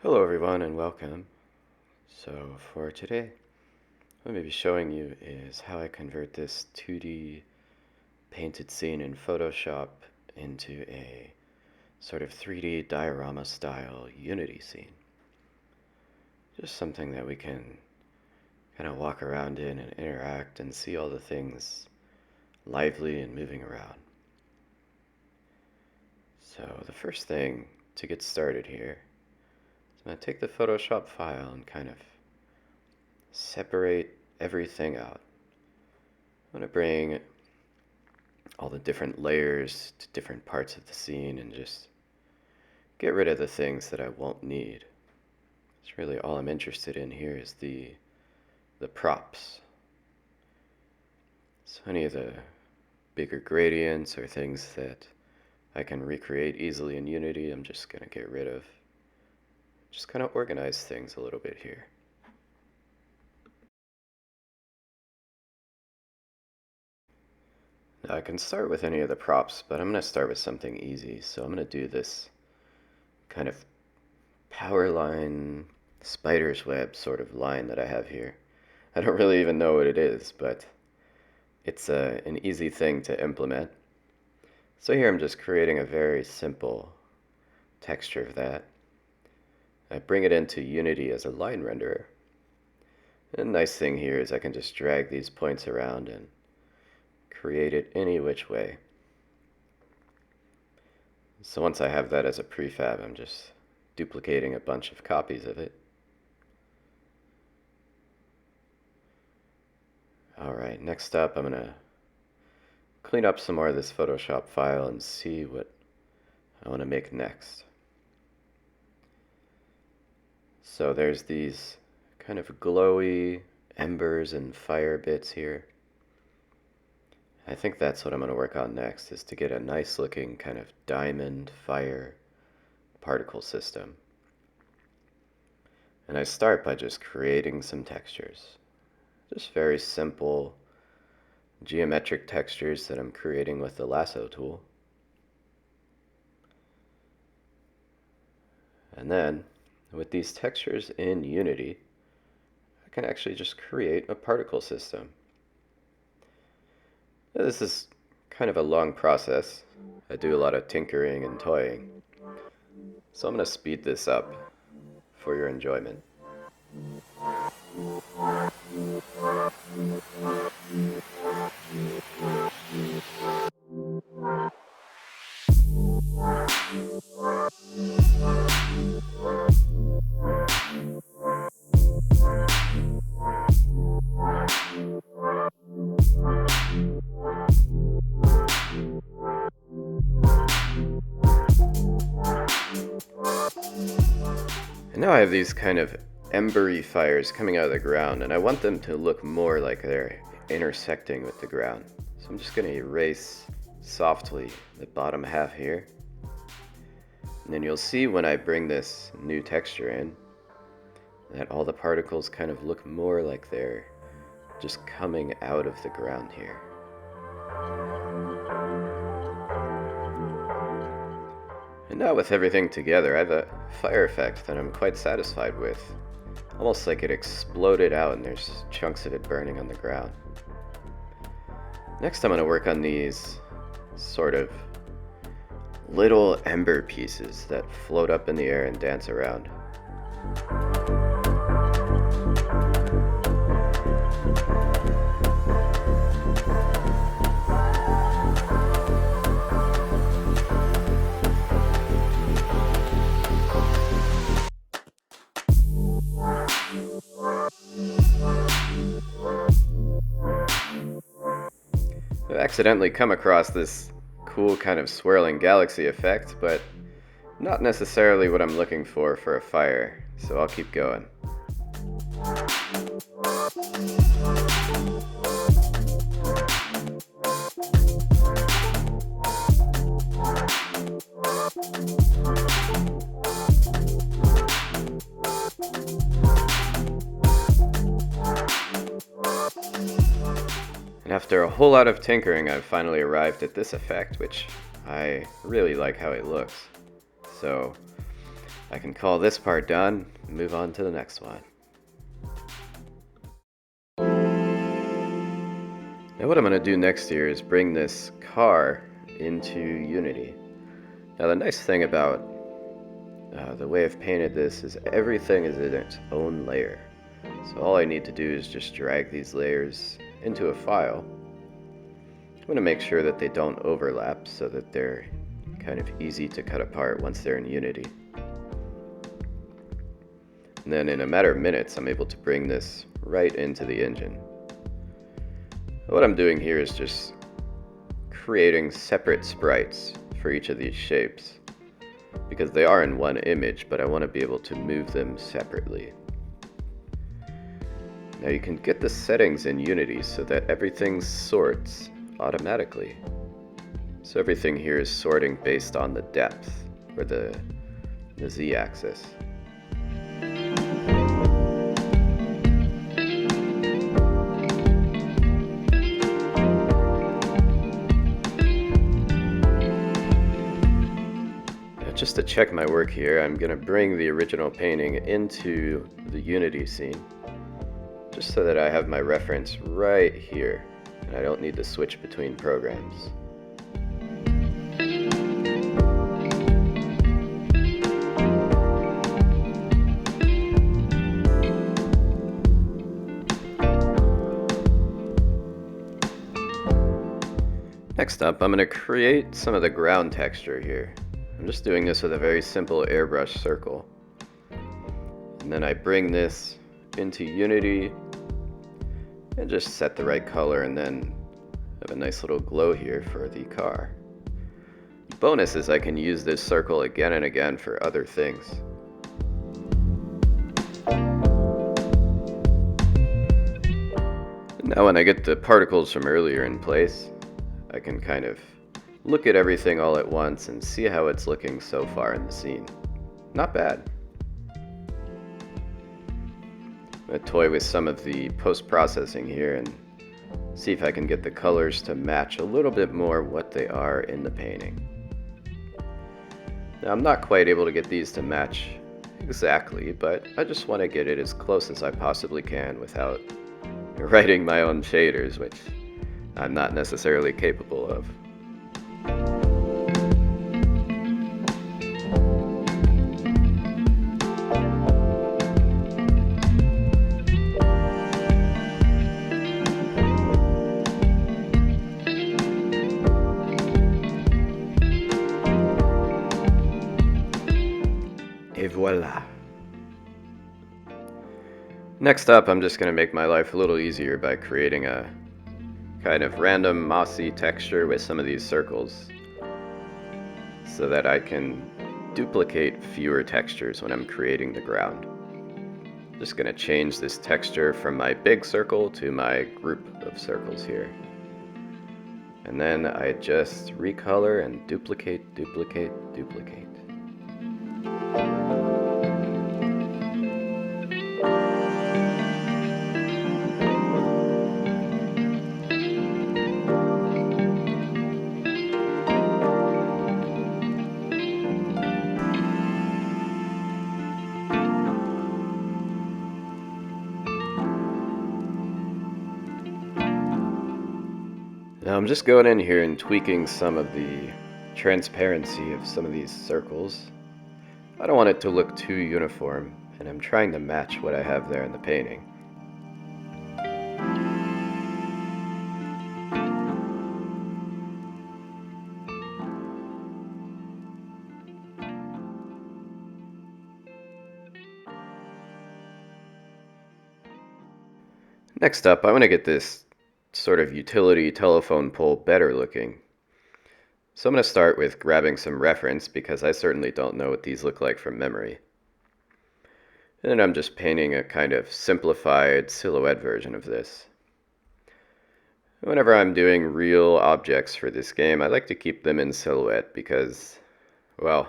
Hello everyone and welcome. So for today, what I'm going to be showing you is how I convert this 2D painted scene in Photoshop into a sort of 3D diorama-style Unity scene. Just something that we can kind of walk around in and interact and see all the things lively and moving around. So the first thing to get started here, I'm going to take the Photoshop file and kind of separate everything out. I'm going to bring all the different layers to different parts of the scene and just get rid of the things that I won't need. It's really all I'm interested in here is the props. So any of the bigger gradients or things that I can recreate easily in Unity, I'm just going to get rid of. Just kind of organize things a little bit here. Now I can start with any of the props, but I'm going to start with something easy. So I'm going to do this kind of power line, spider's web sort of line that I have here. I don't really even know what it is, but it's an easy thing to implement. So here I'm just creating a very simple texture of that. I bring it into Unity as a line renderer. And the nice thing here is I can just drag these points around and create it any which way. So once I have that as a prefab, I'm just duplicating a bunch of copies of it. Alright, next up I'm going to clean up some more of this Photoshop file and see what I want to make next. So there's these kind of glowy embers and fire bits here. I think that's what I'm going to work on next, is to get a nice looking kind of diamond fire particle system. And I start by just creating some textures. Just very simple geometric textures that I'm creating with the lasso tool. And then with these textures in Unity, I can actually just create a particle system. Now, this is kind of a long process. I do a lot of tinkering and toying. So I'm going to speed this up for your enjoyment. And now I have these kind of embery fires coming out of the ground, and I want them to look more like they're intersecting with the ground. So I'm just going to erase softly the bottom half here. And then you'll see when I bring this new texture in that all the particles kind of look more like they're just coming out of the ground here. And now with everything together, I have a fire effect that I'm quite satisfied with. Almost like it exploded out and there's chunks of it burning on the ground. Next I'm going to work on these sort of little ember pieces that float up in the air and dance around. I've accidentally come across this cool kind of swirling galaxy effect, but not necessarily what I'm looking for a fire, so I'll keep going. And after a whole lot of tinkering, I've finally arrived at this effect, which I really like how it looks. So I can call this part done and move on to the next one. Now what I'm going to do next here is bring this car into Unity. Now the nice thing about the way I've painted this is everything is in its own layer. So all I need to do is just drag these layers into a file. I'm going to make sure that they don't overlap so that they're kind of easy to cut apart once they're in Unity. And then in a matter of minutes, I'm able to bring this right into the engine. What I'm doing here is just creating separate sprites for each of these shapes, because they are in one image, but I want to be able to move them separately. Now you can get the settings in Unity so that everything sorts automatically. So everything here is sorting based on the depth, or the z-axis. Just to check my work here, I'm going to bring the original painting into the Unity scene, just so that I have my reference right here, and I don't need to switch between programs. Next up, I'm going to create some of the ground texture here. I'm just doing this with a very simple airbrush circle. And then I bring this into Unity and just set the right color, and then have a nice little glow here for the car. Bonus is I can use this circle again and again for other things. Now when I get the particles from earlier in place, I can kind of look at everything all at once and see how it's looking so far in the scene. Not bad. I'm going to toy with some of the post-processing here and see if I can get the colors to match a little bit more what they are in the painting. Now I'm not quite able to get these to match exactly, but I just want to get it as close as I possibly can without writing my own shaders, which I'm not necessarily capable of. Et voila. Next up, I'm just going to make my life a little easier by creating a kind of random mossy texture with some of these circles, so that I can duplicate fewer textures when I'm creating the ground. Just going to change this texture from my big circle to my group of circles here. And then I just recolor and duplicate, duplicate, duplicate. Now I'm just going in here and tweaking some of the transparency of some of these circles. I don't want it to look too uniform, and I'm trying to match what I have there in the painting. Next up, I want to get this sort of utility telephone pole better looking. So I'm going to start with grabbing some reference, because I certainly don't know what these look like from memory. And then I'm just painting a kind of simplified silhouette version of this. Whenever I'm doing real objects for this game, I like to keep them in silhouette because, well,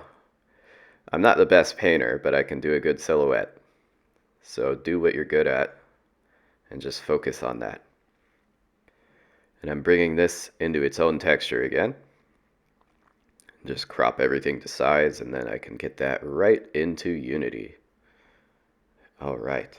I'm not the best painter, but I can do a good silhouette. So do what you're good at and just focus on that. And I'm bringing this into its own texture again. Just crop everything to size, and then I can get that right into Unity. All right.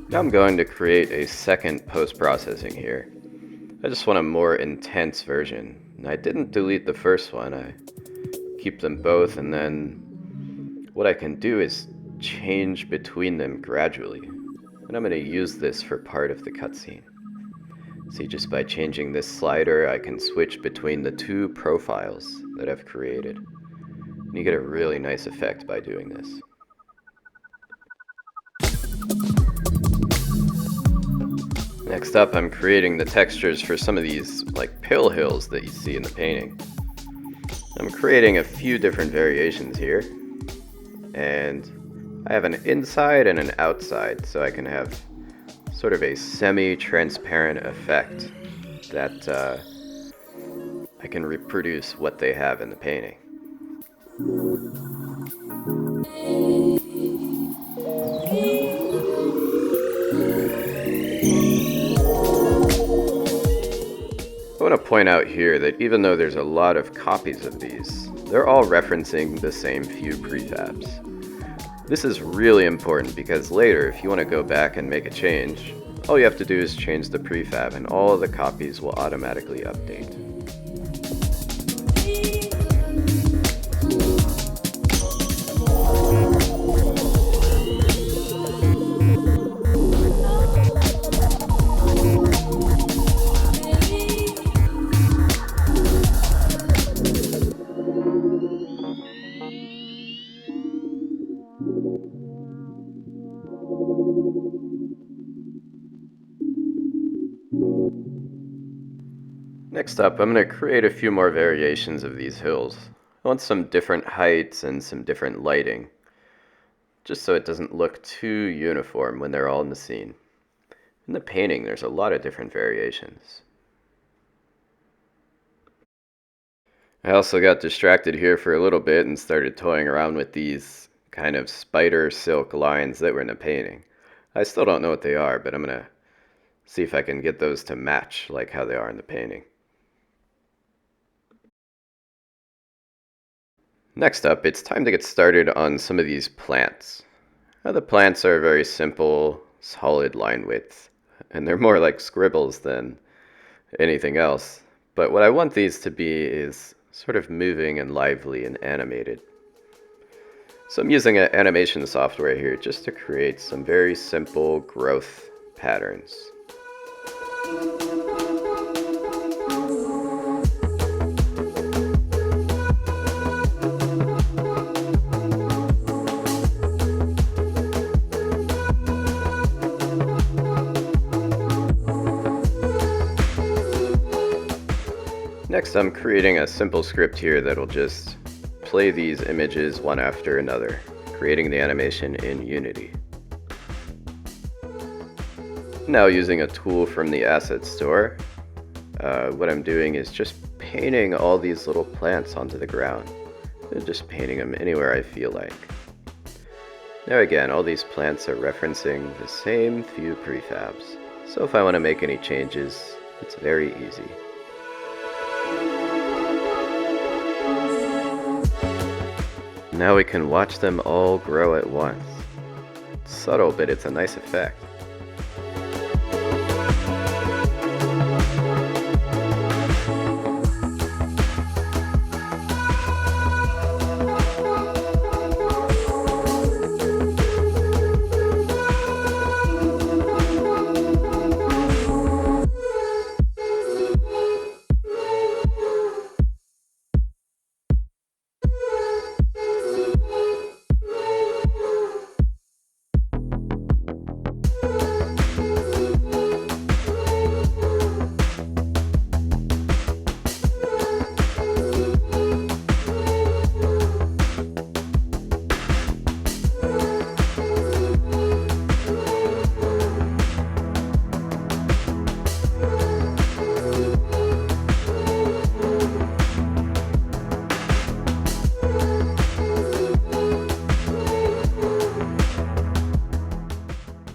Now I'm going to create a second post-processing here. I just want a more intense version. And I didn't delete the first one. I keep them both, and then what I can do is change between them gradually. And I'm going to use this for part of the cutscene. See, just by changing this slider, I can switch between the two profiles that I've created. And you get a really nice effect by doing this. Next up, I'm creating the textures for some of these like pill hills that you see in the painting. I'm creating a few different variations here, and I have an inside and an outside, so I can have sort of a semi-transparent effect that I can reproduce what they have in the painting. I want to point out here that even though there's a lot of copies of these, they're all referencing the same few prefabs. This is really important because later, if you want to go back and make a change, all you have to do is change the prefab and all of the copies will automatically update. Next up, I'm going to create a few more variations of these hills. I want some different heights and some different lighting, just so it doesn't look too uniform when they're all in the scene. In the painting, there's a lot of different variations. I also got distracted here for a little bit and started toying around with these kind of spider silk lines that were in the painting. I still don't know what they are, but I'm going to see if I can get those to match like how they are in the painting. Next up, it's time to get started on some of these plants. Now, the plants are very simple, solid line width, and they're more like scribbles than anything else. But what I want these to be is sort of moving and lively and animated. So I'm using an animation software here just to create some very simple growth patterns. Next, I'm creating a simple script here that'll just play these images one after another, creating the animation in Unity. Now, using a tool from the asset store, what I'm doing is just painting all these little plants onto the ground. And just painting them anywhere I feel like. Now again, all these plants are referencing the same few prefabs. So if I want to make any changes, it's very easy. Now we can watch them all grow at once. It's subtle, but it's a nice effect.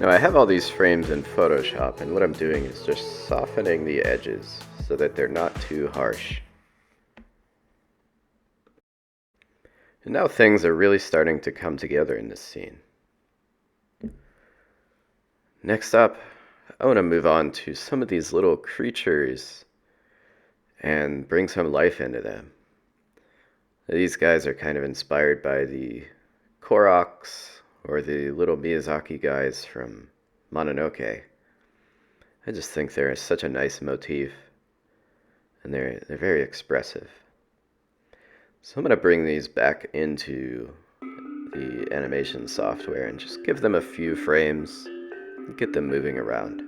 Now I have all these frames in Photoshop, and what I'm doing is just softening the edges so that they're not too harsh. And now things are really starting to come together in this scene. Next up, I want to move on to some of these little creatures and bring some life into them. These guys are kind of inspired by the Koroks or the little Miyazaki guys from Mononoke. I just think they're such a nice motif, and they're very expressive. So I'm going to bring these back into the animation software and just give them a few frames and get them moving around.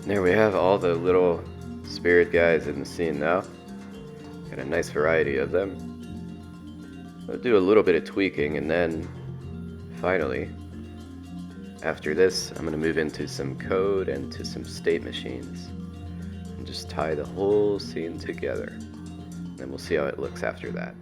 There we have all the little spirit guys in the scene now. Got a nice variety of them. I'll do a little bit of tweaking, and then finally, after this, I'm going to move into some code and to some state machines and just tie the whole scene together. Then we'll see how it looks after that.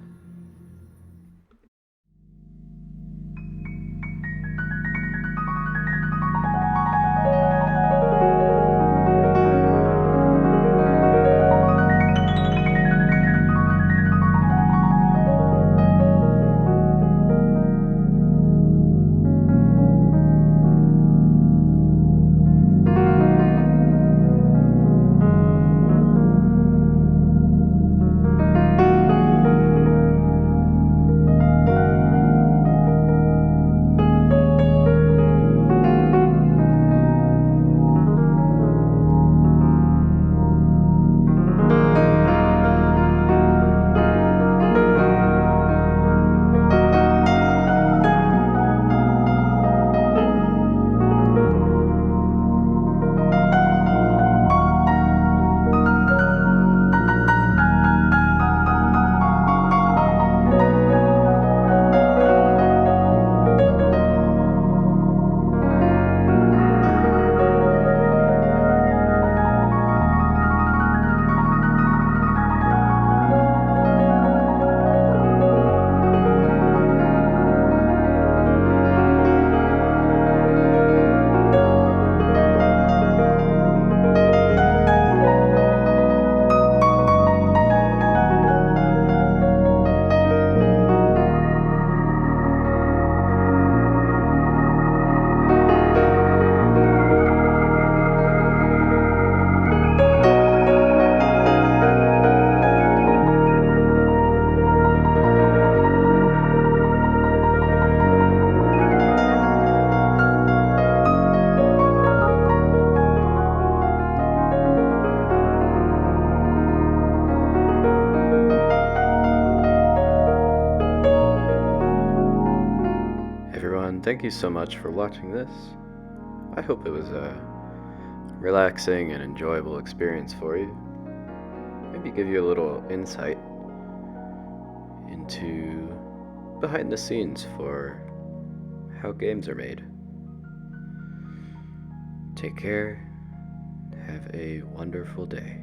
And thank you so much for watching this. I hope it was a relaxing and enjoyable experience for you. Maybe give you a little insight into behind the scenes for how games are made. Take care. Have a wonderful day.